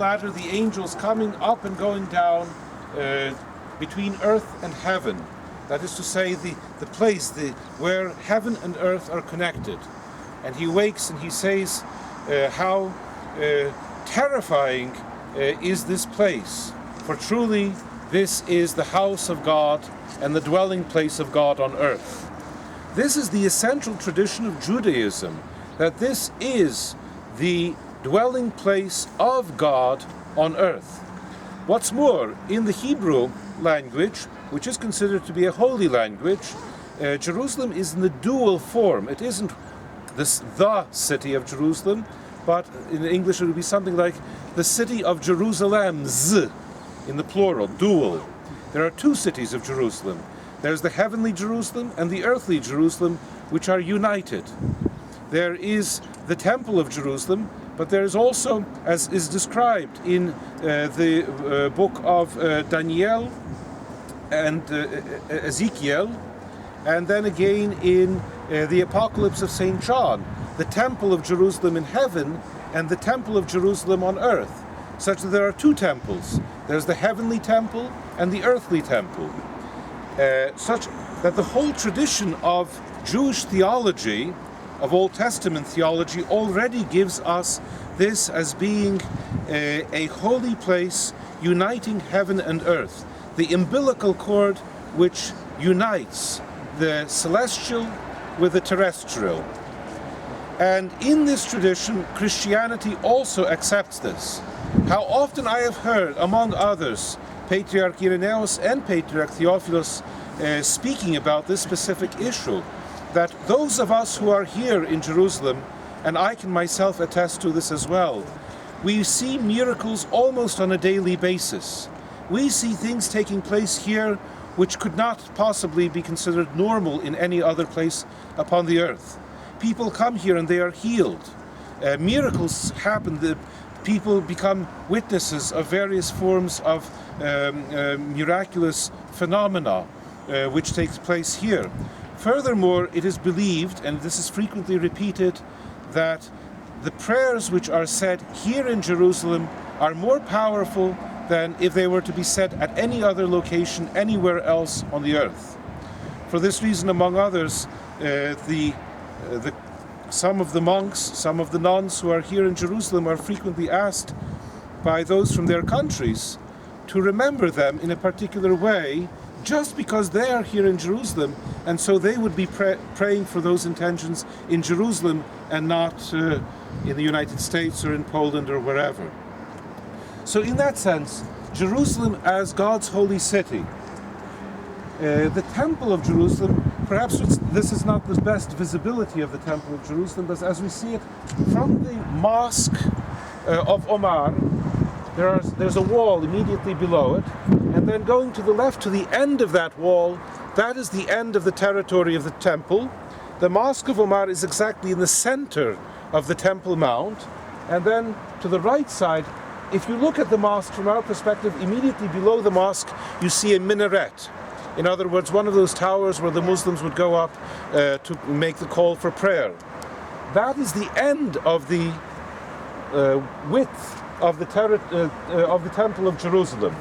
ladder, the angels coming up and going down between earth and heaven. That is to say, the place where heaven and earth are connected. And he wakes and he says how terrifying is this place. For truly this is the house of God and the dwelling place of God on earth. This is the essential tradition of Judaism, that this is the dwelling place of God on earth. What's more, in the Hebrew language, which is considered to be a holy language, Jerusalem is in the dual form. It isn't the city of Jerusalem, but in English it would be something like the city of Jerusalem's, in the plural, dual. There are two cities of Jerusalem. There's the heavenly Jerusalem and the earthly Jerusalem, which are united. There is the Temple of Jerusalem, but there is also, as is described in the book of Daniel and Ezekiel, and then again in the Apocalypse of St. John, the Temple of Jerusalem in heaven and the Temple of Jerusalem on earth, such that there are two temples. There's the heavenly temple and the earthly temple, such that the whole tradition of Jewish theology, of Old Testament theology, already gives us this as being a holy place uniting heaven and earth, the umbilical cord which unites the celestial with the terrestrial. And in this tradition, Christianity also accepts this. How often I have heard, among others, Patriarch Irenaeus and Patriarch Theophilus speaking about this specific issue, that those of us who are here in Jerusalem, and I can myself attest to this as well, we see miracles almost on a daily basis. We see things taking place here which could not possibly be considered normal in any other place upon the earth. People come here and they are healed. Miracles happen. The people become witnesses of various forms of miraculous phenomena which takes place here. Furthermore, it is believed, and this is frequently repeated, that the prayers which are said here in Jerusalem are more powerful than if they were to be said at any other location anywhere else on the earth. For this reason, among others, some of the monks, some of the nuns who are here in Jerusalem are frequently asked by those from their countries to remember them in a particular way, just because they are here in Jerusalem, and so they would be praying for those intentions in Jerusalem and not in the United States or in Poland or wherever. So in that sense, Jerusalem as God's holy city. The Temple of Jerusalem, perhaps this is not the best visibility of the Temple of Jerusalem, but as we see it from the Mosque of Omar, there's a wall immediately below it, and then going to the left to the end of that wall, that is the end of the territory of the temple. The Mosque of Omar is exactly in the center of the Temple Mount, and then to the right side, if you look at the mosque from our perspective, immediately below the mosque you see a minaret. In other words, one of those towers where the Muslims would go up to make the call for prayer. That is the end of the width of the Temple of Jerusalem.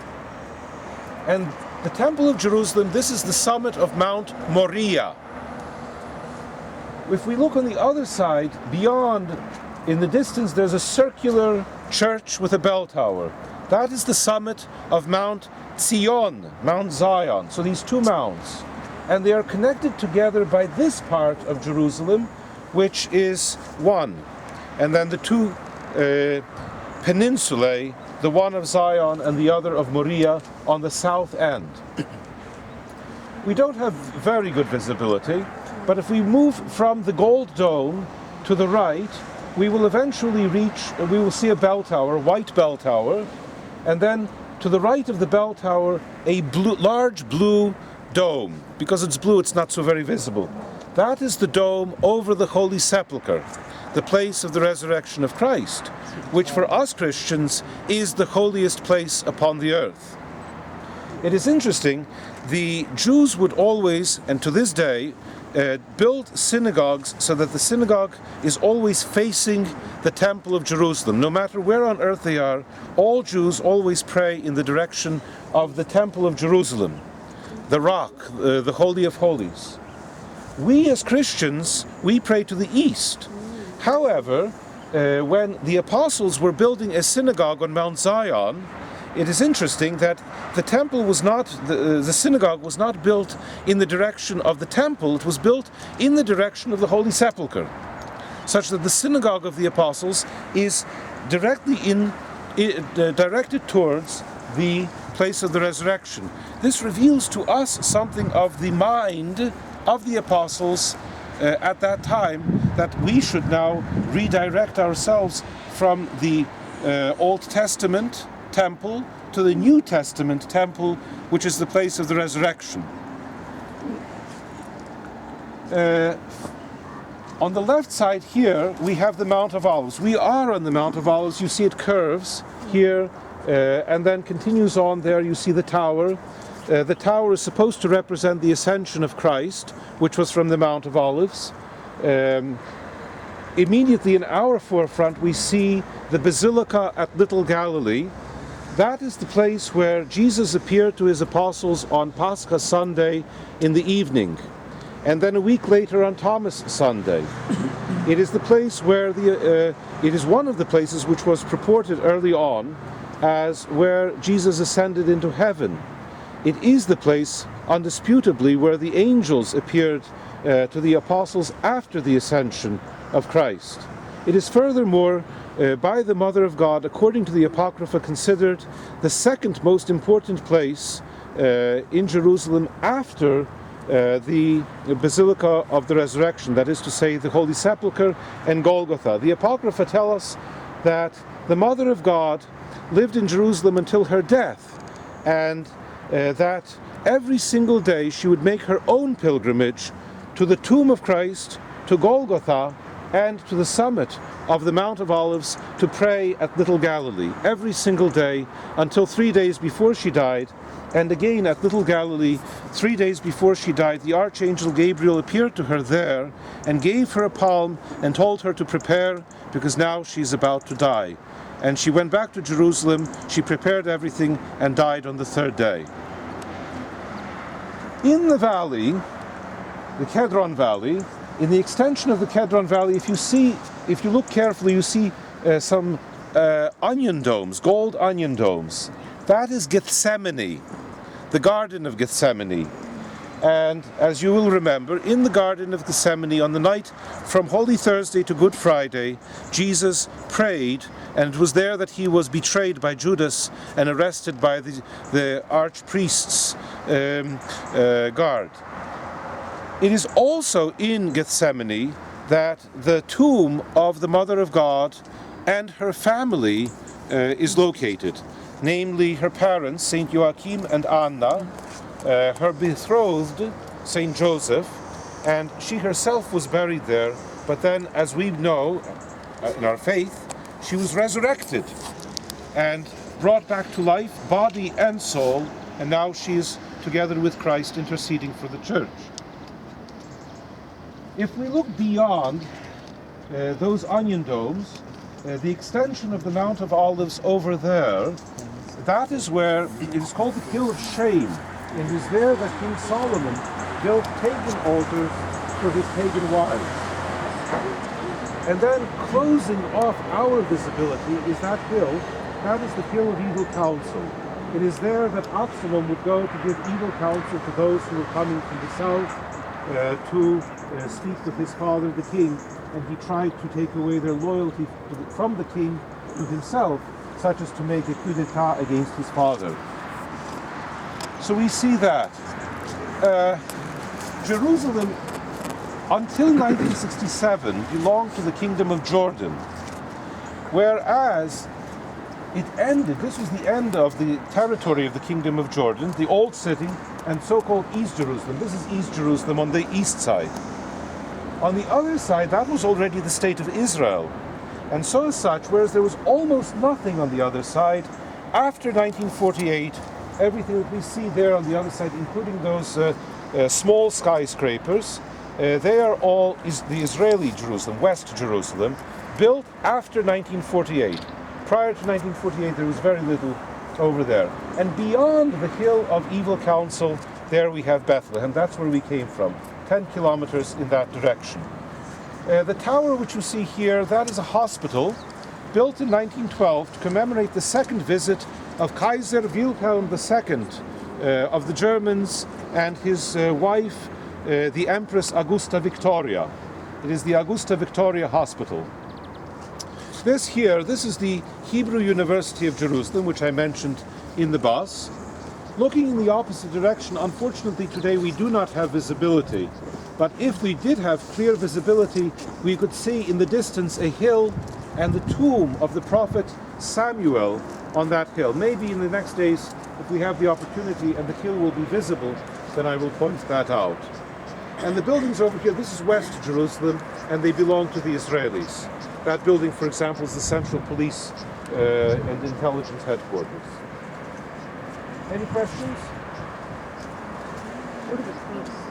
And the Temple of Jerusalem, this is the summit of Mount Moriah. If we look on the other side, beyond, in the distance, there's a circular church with a bell tower. That is the summit of Mount Zion, Mount Zion. So these two mounts. And they are connected together by this part of Jerusalem, which is one. And then the two peninsulae, the one of Zion and the other of Moriah, on the south end. We don't have very good visibility, but if we move from the Gold Dome to the right, we will eventually we will see a bell tower, a white bell tower, and then to the right of the bell tower, a large blue dome. Because it's blue, it's not so very visible. That is the dome over the Holy Sepulchre, the place of the resurrection of Christ, which for us Christians is the holiest place upon the earth. It is interesting, the Jews would always, and to this day, built synagogues so that the synagogue is always facing the Temple of Jerusalem. No matter where on earth they are, all Jews always pray in the direction of the Temple of Jerusalem, the Rock, the Holy of Holies. We as Christians, we pray to the east. However, when the apostles were building a synagogue on Mount Zion, it is interesting that the temple was not, the synagogue was not built in the direction of the temple, it was built in the direction of the Holy Sepulchre, such that the synagogue of the apostles is directly directed towards the place of the resurrection. This reveals to us something of the mind of the apostles at that time, that we should now redirect ourselves from the Old Testament temple to the New Testament temple, which is the place of the resurrection. On the left side here we have the Mount of Olives. We are on the Mount of Olives. You see it curves here and then continues on there. You see the tower. The tower is supposed to represent the ascension of Christ, which was from the Mount of Olives. Immediately in our forefront we see the Basilica at Little Galilee. That is the place where Jesus appeared to his apostles on Pascha Sunday in the evening, and then a week later on Thomas Sunday. It is the place where it is one of the places which was purported early on as where Jesus ascended into heaven. It is the place, undisputably, where the angels appeared to the apostles after the ascension of Christ. It is furthermore by the Mother of God, according to the Apocrypha, considered the second most important place in Jerusalem after the Basilica of the Resurrection, that is to say, the Holy Sepulchre and Golgotha. The Apocrypha tell us that the Mother of God lived in Jerusalem until her death, and that every single day she would make her own pilgrimage to the tomb of Christ, to Golgotha, and to the summit of the Mount of Olives to pray at Little Galilee every single day until 3 days before she died. And again at Little Galilee, 3 days before she died, the Archangel Gabriel appeared to her there and gave her a palm and told her to prepare, because now she's about to die. And she went back to Jerusalem, she prepared everything and died on the third day. In the valley, the Kedron Valley, in the extension of the Kedron Valley, if you look carefully, you see some onion domes, gold onion domes. That is Gethsemane, the Garden of Gethsemane. And as you will remember, in the Garden of Gethsemane, on the night from Holy Thursday to Good Friday, Jesus prayed, and it was there that he was betrayed by Judas and arrested by the archpriest's guard. It is also in Gethsemane that the tomb of the Mother of God and her family is located, namely her parents, Saint Joachim and Anna, her betrothed, Saint Joseph, and she herself was buried there, but then, as we know in our faith, she was resurrected and brought back to life, body and soul, and now she is together with Christ interceding for the church. If we look beyond those onion domes, the extension of the Mount of Olives over there, that is where it is called the Hill of Shame. And it is there that King Solomon built pagan altars for his pagan wives. And then closing off our visibility is that hill. That is the Hill of Evil Counsel. It is there that Absalom would go to give evil counsel to those who were coming from the south to speak with his father, the king, and he tried to take away their loyalty from the king to himself, such as to make a coup d'etat against his father. So we see that Jerusalem, until 1967, belonged to the Kingdom of Jordan, whereas it ended, this was the end of the territory of the Kingdom of Jordan, the Old City, and so-called East Jerusalem. This is East Jerusalem on the east side. On the other side, that was already the state of Israel. And so as such, whereas there was almost nothing on the other side, after 1948, everything that we see there on the other side, including those small skyscrapers, They are all the Israeli Jerusalem, West Jerusalem, built after 1948. Prior to 1948, there was very little over there. And beyond the hill of Evil Counsel, there we have Bethlehem. That's where we came from, 10 kilometers in that direction. The tower which you see here, that is a hospital built in 1912 to commemorate the second visit of Kaiser Wilhelm II of the Germans and his wife, the Empress Augusta Victoria. It is the Augusta Victoria Hospital. This is the Hebrew University of Jerusalem, which I mentioned in the bus. Looking in the opposite direction, unfortunately today we do not have visibility. But if we did have clear visibility, we could see in the distance a hill and the tomb of the prophet Samuel on that hill. Maybe in the next days, if we have the opportunity and the hill will be visible, then I will point that out. And the buildings over here, this is West Jerusalem, and they belong to the Israelis. That building, for example, is the Central Police and Intelligence Headquarters. Any questions? What are the points?